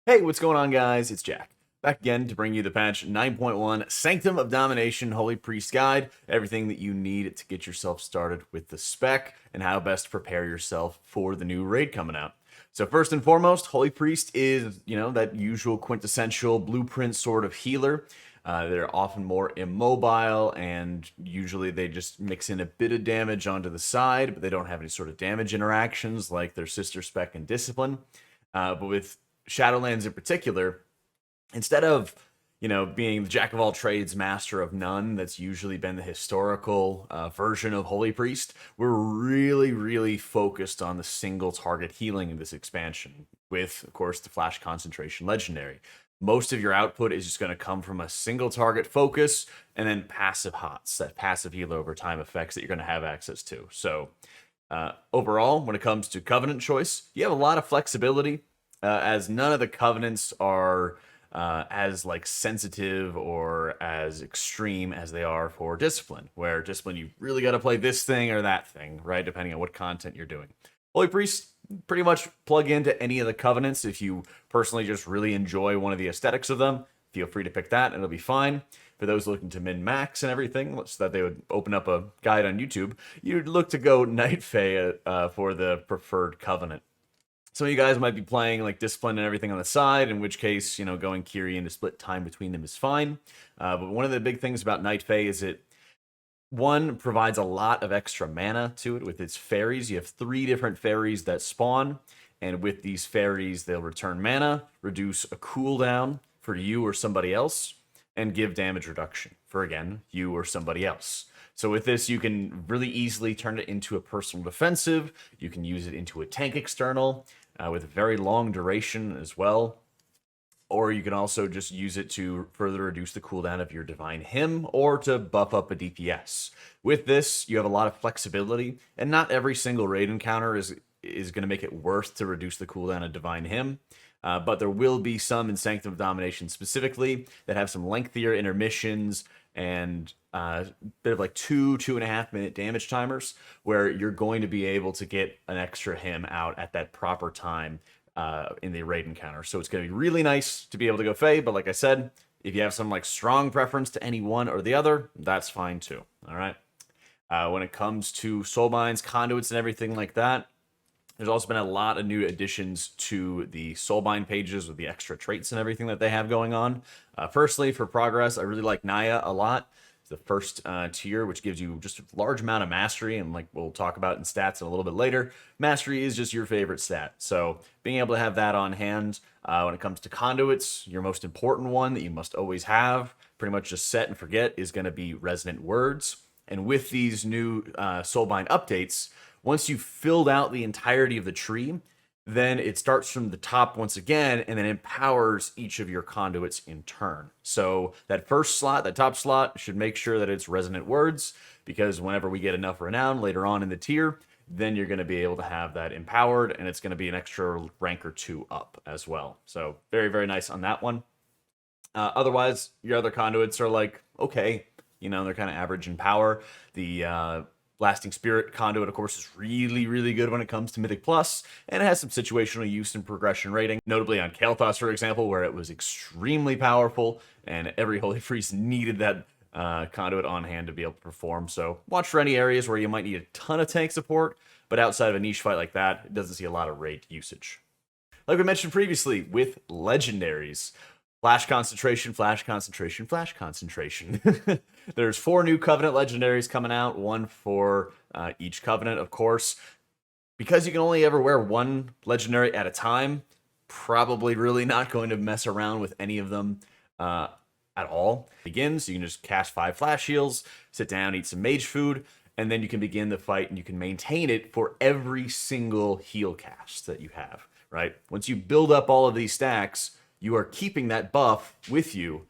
Hey, what's going on, guys? It's Jack. Back again to bring you the patch 9.1 Sanctum of Domination Holy Priest Guide. Everything that you need to get yourself started with the spec and how best to prepare yourself for the new raid coming out. So first and foremost, Holy Priest is, that usual quintessential blueprint sort of healer. They're often more immobile, and usually they just mix in a bit of damage onto the side, but they don't have any sort of damage interactions like their sister spec and Discipline. But with Shadowlands in particular, instead of being the jack of all trades, master of none, that's usually been the historical version of Holy Priest, we're really focused on the single target healing in this expansion, with, of course, the Flash Concentration Legendary. Most of your output is just going to come from a single target focus and then passive HOTS, that passive heal over time effects that you're going to have access to. So, overall, when it comes to Covenant choice, you have a lot of flexibility, as none of the Covenants are as like sensitive or as extreme as they are for Discipline, where Discipline, you really got to play this thing or that thing, right, depending on what content you're doing. Holy Priest, pretty much plug into any of the Covenants. If you personally just really enjoy one of the aesthetics of them, feel free to pick that and it'll be fine. For those looking to min-max and everything, so that they would open up a guide on YouTube, you'd look to go Night Fae for the preferred Covenant. Some of you guys might be playing like Discipline and everything on the side, in which case, going Kyrian to split time between them is fine. But one of the big things about Night Fae is it, one, provides a lot of extra mana to it with its fairies. You have 3 different fairies that spawn, and with these fairies, they'll return mana, reduce a cooldown for you or somebody else, and give damage reduction for, again, you or somebody else. So with this, you can really easily turn it into a personal defensive. You can use it into a tank external with a very long duration as well. Or you can also just use it to further reduce the cooldown of your Divine Hymn or to buff up a DPS. With this, you have a lot of flexibility, and not every single raid encounter is going to make it worth to reduce the cooldown of Divine Hymn. But there will be some in Sanctum of Domination specifically that have some lengthier intermissions and a bit of like 2.5 minute damage timers, where you're going to be able to get an extra hymn out at that proper time in the raid encounter. So it's going to be really nice to be able to go Fae, but like I said, if you have some like strong preference to any one or the other, that's fine too. All right. When it comes to Soulbinds, Conduits, and everything like that, there's also been a lot of new additions to the Soulbind pages with the extra traits and everything that they have going on. Firstly, for progress, I really like Naya a lot. It's the first tier, which gives you just a large amount of mastery, and like we'll talk about in stats a little bit later, mastery is just your favorite stat. So being able to have that on hand when it comes to Conduits, your most important one that you must always have, pretty much just set and forget, is going to be Resonant Words. And with these new Soulbind updates, once you've filled out the entirety of the tree, then it starts from the top once again and then empowers each of your conduits in turn. So that first slot, that top slot, should make sure that it's Resonant Words, because whenever we get enough renown later on in the tier, then you're going to be able to have that empowered, and it's going to be an extra rank or 2 up as well. So very nice on that one. Otherwise, your other conduits are like, okay, they're kind of average in power. The Lasting Spirit conduit, of course, is really good when it comes to Mythic Plus, and it has some situational use and progression rating, notably on Kael'thas, for example, where it was extremely powerful, and every Holy Priest needed that conduit on hand to be able to perform. So watch for any areas where you might need a ton of tank support, but outside of a niche fight like that, it doesn't see a lot of raid usage. Like we mentioned previously, with legendaries, Flash Concentration, Flash Concentration, Flash Concentration. There's 4 new Covenant legendaries coming out, one for each Covenant, of course. Because you can only ever wear one legendary at a time, probably really not going to mess around with any of them at all. Begins, you can just cast 5 flash heals, sit down, eat some mage food, and then you can begin the fight, and you can maintain it for every single heal cast that you have, right? Once you build up all of these stacks, you are keeping that buff with you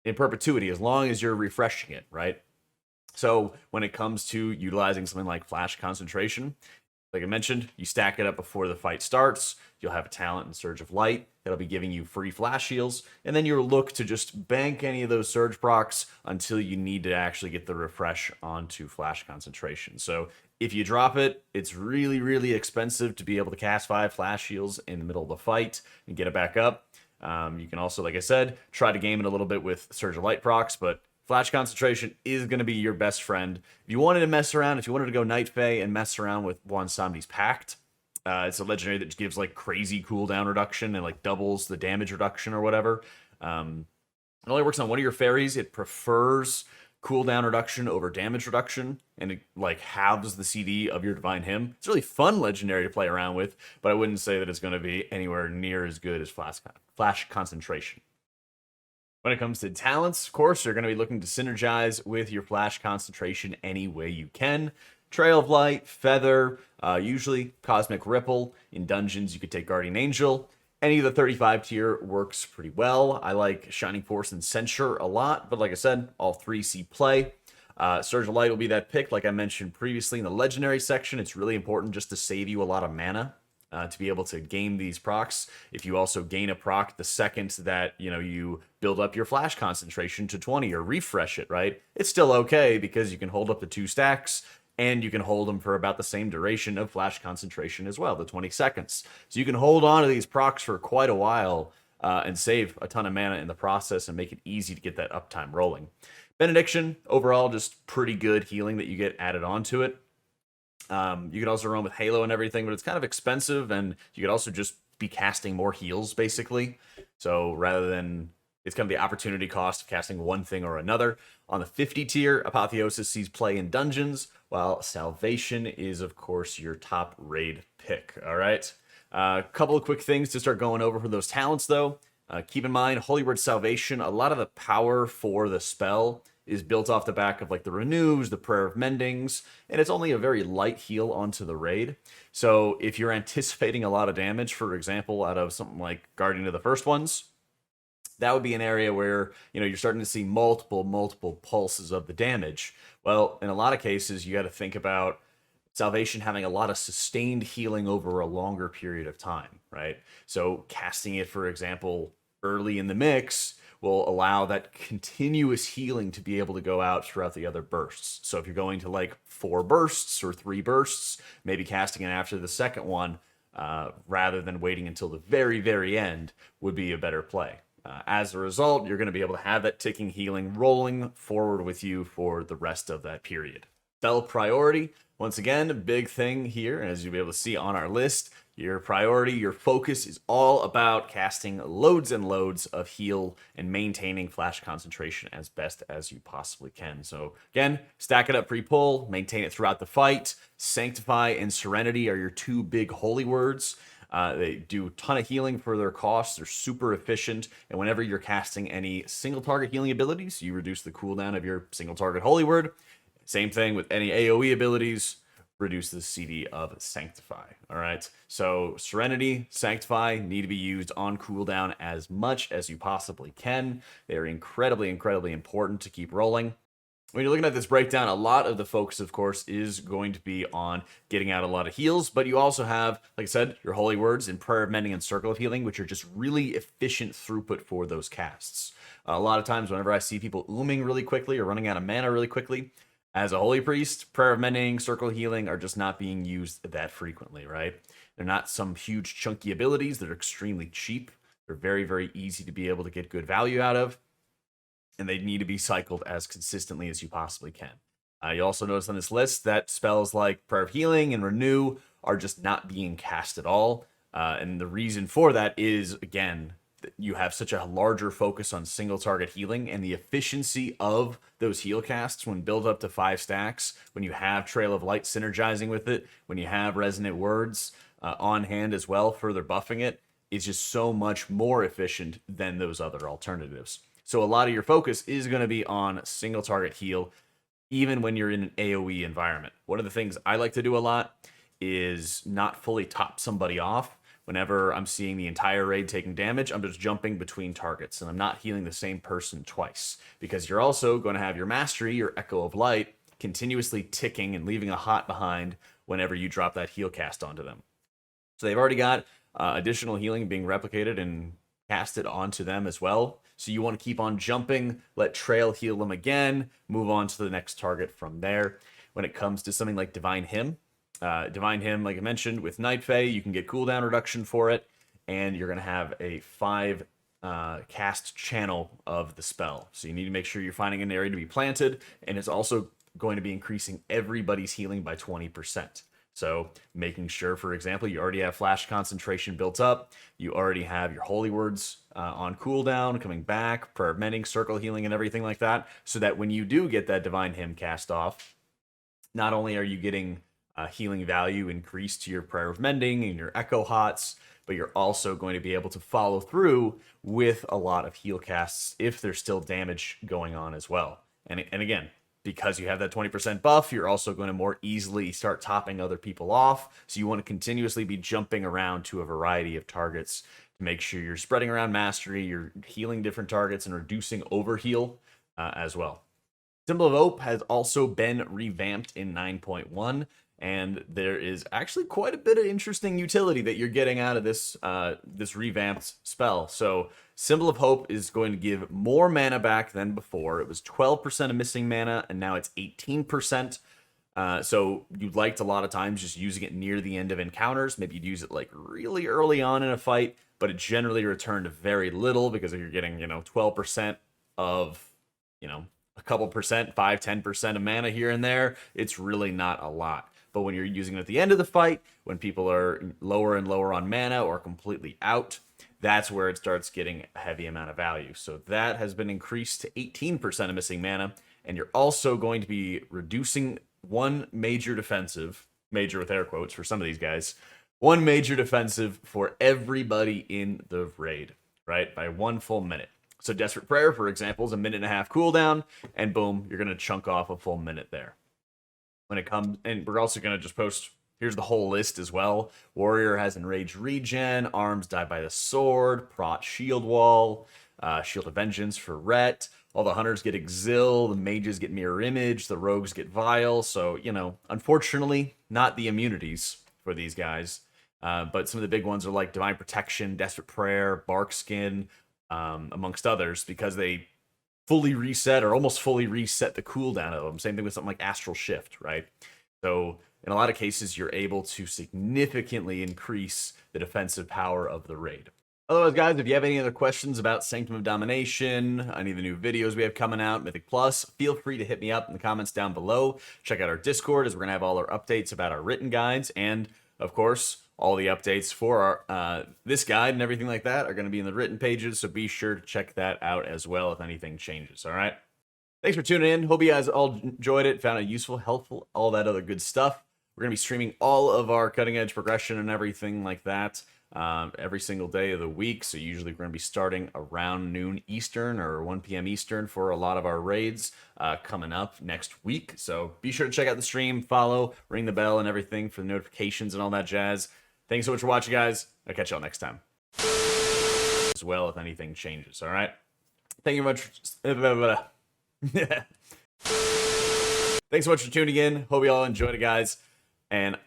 in perpetuity as long as you're refreshing it, right? So when it comes to utilizing something like Flash Concentration, Like I mentioned, you stack it up before the fight starts. You'll have a talent and Surge of Light that'll be giving you free flash heals, and then you'll look to just bank any of those surge procs until you need to actually get the refresh onto flash concentration. So if you drop it, it's really, really expensive to be able to cast 5 flash heals in the middle of the fight and get it back up. You can also, like I said, try to game it a little bit with Surge of Light procs, but Flash Concentration is going to be your best friend. If you wanted to mess around, if you wanted to go Night Fae and mess around with Somni's Pact, it's a legendary that gives like crazy cooldown reduction and like doubles the damage reduction or whatever. It only works on one of your fairies. It prefers cooldown reduction over damage reduction, and it like halves the CD of your Divine Hymn. It's a really fun legendary to play around with, but I wouldn't say that it's going to be anywhere near as good as Flash Concentration. When it comes to talents, of course, you're going to be looking to synergize with your Flash Concentration any way you can. Trail of Light, Feather, usually Cosmic Ripple. In dungeons, you could take Guardian Angel. Any of the 35 tier works pretty well. I like Shining Force and Censure a lot, but like I said, all 3 see play. Surge of Light will be that pick, like I mentioned previously in the Legendary section. It's really important just to save you a lot of mana. To be able to gain these procs. If you also gain a proc the second that you build up your Flash Concentration to 20 or refresh it, right? It's still okay because you can hold up to 2 stacks and you can hold them for about the same duration of Flash Concentration as well, the 20 seconds. So you can hold on to these procs for quite a while and save a ton of mana in the process and make it easy to get that uptime rolling. Benediction, overall, just pretty good healing that you get added onto it. You could also run with Halo and everything, but it's kind of expensive, and you could also just be casting more heals, basically. So rather than, it's kind of the opportunity cost of casting one thing or another. On the 50 tier, Apotheosis sees play in dungeons, while Salvation is, of course, your top raid pick. All right. A couple of quick things to start going over for those talents, though. Keep in mind, Holy Word Salvation, a lot of the power for the spell is built off the back of like the Renews, the Prayer of Mendings, and it's only a very light heal onto the raid. So if you're anticipating a lot of damage, for example, out of something like Guardian of the First Ones, that would be an area where you're starting to see multiple pulses of the damage. Well, in a lot of cases, you got to think about Salvation having a lot of sustained healing over a longer period of time, right? So casting it, for example, early in the mix will allow that continuous healing to be able to go out throughout the other bursts. So if you're going to like 4 bursts or 3 bursts, maybe casting it after the second one rather than waiting until the very, very end would be a better play. As a result, you're going to be able to have that ticking healing rolling forward with you for the rest of that period. Spell priority, once again, a big thing here, as you'll be able to see on our list. Your priority, your focus is all about casting loads and loads of heal and maintaining Flash Concentration as best as you possibly can. So again, stack it up pre-pull, maintain it throughout the fight. Sanctify and Serenity are your 2 big holy words. They do a ton of healing for their costs. They're super efficient. And whenever you're casting any single target healing abilities, you reduce the cooldown of your single target holy word. Same thing with any AoE abilities. Reduce the CD of Sanctify. All right. So Serenity, Sanctify need to be used on cooldown as much as you possibly can. They're incredibly important to keep rolling. When you're looking at this breakdown, a lot of the focus, of course, is going to be on getting out a lot of heals, but you also have, like I said, your Holy Words and Prayer of Mending and Circle of Healing, which are just really efficient throughput for those casts. A lot of times, whenever I see people ooming really quickly or running out of mana really quickly, as a Holy Priest, Prayer of Mending, Circle of Healing are just not being used that frequently, right? They're not some huge chunky abilities. They're extremely cheap. They're very easy to be able to get good value out of. And they need to be cycled as consistently as you possibly can. You also notice on this list that spells like Prayer of Healing and Renew are just not being cast at all. And the reason for that is, again, you have such a larger focus on single target healing, and the efficiency of those heal casts when built up to 5 stacks, when you have Trail of Light synergizing with it, when you have Resonant Words on hand as well, further buffing it, is just so much more efficient than those other alternatives. So a lot of your focus is going to be on single target heal, even when you're in an AoE environment. One of the things I like to do a lot is not fully top somebody off. Whenever I'm seeing the entire raid taking damage, I'm just jumping between targets, and I'm not healing the same person twice, because you're also going to have your Mastery, your Echo of Light, continuously ticking and leaving a hot behind whenever you drop that heal cast onto them. So they've already got additional healing being replicated and casted onto them as well. So you want to keep on jumping, let Trail heal them again, move on to the next target from there. When it comes to something like Divine Hymn, like I mentioned, with Night Fae, you can get cooldown reduction for it, and you're going to have a 5 cast channel of the spell. So you need to make sure you're finding an area to be planted, and it's also going to be increasing everybody's healing by 20%. So making sure, for example, you already have Flash Concentration built up, you already have your Holy Words on cooldown, coming back, Prayer of Mending, Circle Healing, and everything like that, so that when you do get that Divine Hymn cast off, not only are you getting healing value increased to your Prayer of Mending and your Echo Hots, but you're also going to be able to follow through with a lot of heal casts if there's still damage going on as well. And again, because you have that 20% buff, you're also going to more easily start topping other people off. So you want to continuously be jumping around to a variety of targets to make sure you're spreading around mastery, you're healing different targets, and reducing overheal as well. Symbol of Hope has also been revamped in 9.1, and there is actually quite a bit of interesting utility that you're getting out of this this revamped spell. So Symbol of Hope is going to give more mana back than before. It was 12% of missing mana, and now it's 18%. So you liked a lot of times just using it near the end of encounters. Maybe you'd use it like really early on in a fight, but it generally returned very little because if you're getting, 12% of, a couple percent, 5-10% of mana here and there, it's really not a lot. But when you're using it at the end of the fight, when people are lower and lower on mana or completely out, that's where it starts getting a heavy amount of value. So that has been increased to 18% of missing mana, and you're also going to be reducing one major defensive, major with air quotes for some of these guys, one major defensive for everybody in the raid, right? By 1 full minute. So Desperate Prayer, for example, is a 1.5 minute cooldown, and boom, you're going to chunk off a full minute there. When it comes, and we're also going to just post, here's the whole list as well. Warrior has Enraged Regen, Arms Die by the Sword, Prot Shield Wall, Shield of Vengeance for Ret. All the hunters get Exil, the mages get Mirror Image, the rogues get Vial. So, unfortunately, not the immunities for these guys. But some of the big ones are like Divine Protection, Desperate Prayer, Barkskin, amongst others, because they fully reset or almost fully reset the cooldown of them. Same thing with something like Astral Shift, right? So in a lot of cases, you're able to significantly increase the defensive power of the raid. Otherwise, guys, if you have any other questions about Sanctum of Domination, any of the new videos we have coming out, Mythic Plus, feel free to hit me up in the comments down below. Check out our Discord, as we're going to have all our updates about our written guides, and, of course, all the updates for our this guide and everything like that are going to be in the written pages, so be sure to check that out as well if anything changes, all right? Thanks for tuning in. Hope you guys all enjoyed it, found it useful, helpful, all that other good stuff. We're going to be streaming all of our cutting-edge progression and everything like that every single day of the week, so usually we're going to be starting around noon Eastern or 1 p.m. Eastern for a lot of our raids coming up next week. So be sure to check out the stream, follow, ring the bell, and everything for the notifications and all that jazz. Thanks so much for watching, guys. I'll catch y'all next time. As well, if anything changes, all right? Thank you much. Thanks so much for tuning in. Hope you all enjoyed it, guys. And